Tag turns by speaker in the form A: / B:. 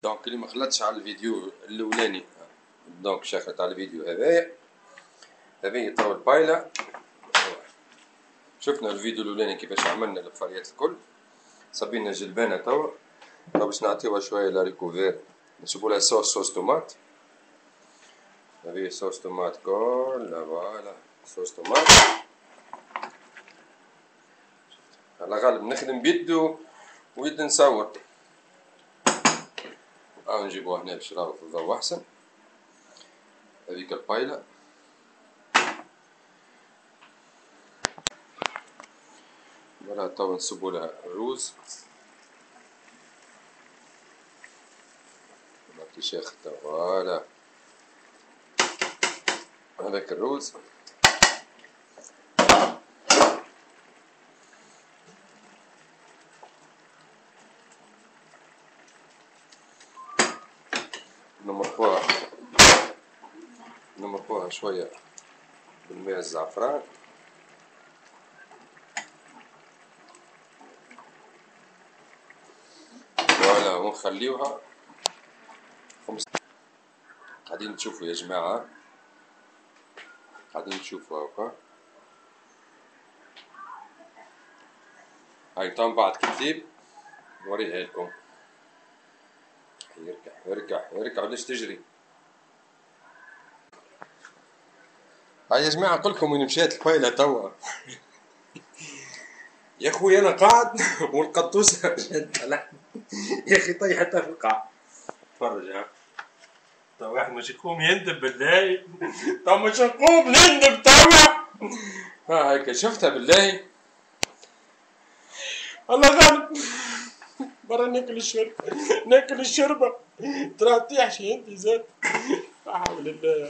A: دونك اللي ما خلطش على الفيديو الاولاني دونك شافت على الفيديو هذايا. هذه تو البايلة. شفنا الفيديو الاولاني كيفاش عملنا الفاريات الكل. صبينا جلبانة توا باش نعطيوها شوية لاريكوفير نشوفو لها صوص طوماط. هذه صوص طوماط كلها فوالا صوص طوماط. على غالب نخدم بيدو ويد نصور. نجيبوها هنا باش راهو في الضو احسن. هذيك البايلة فوالا توا نصبو لها الروز. نعطي شاخته فوالا هذاك الروز. نمرقوها شوية بالماء الزعفران. فوالا ونخليوها قاعدين تشوفوا يا جماعة، قاعدين تشوفوا هاكا. هاي تو من بعد كتيب نوريها لكم. يركع وليش تجري. هاي يا جماعة نقولكم وين مشات البايلة توا. يا خويا انا قاعد والقطوسة مشات طلع يا اخي طيحتها في القاع. تفرج ها توا واحد مش يقوم يندب بالله. توا مش نقوم نندب توا. هاكا شفتها بالله. الله غالب برا ناكل الشربة ترى تطيحش انتي زاد. لا حول الله.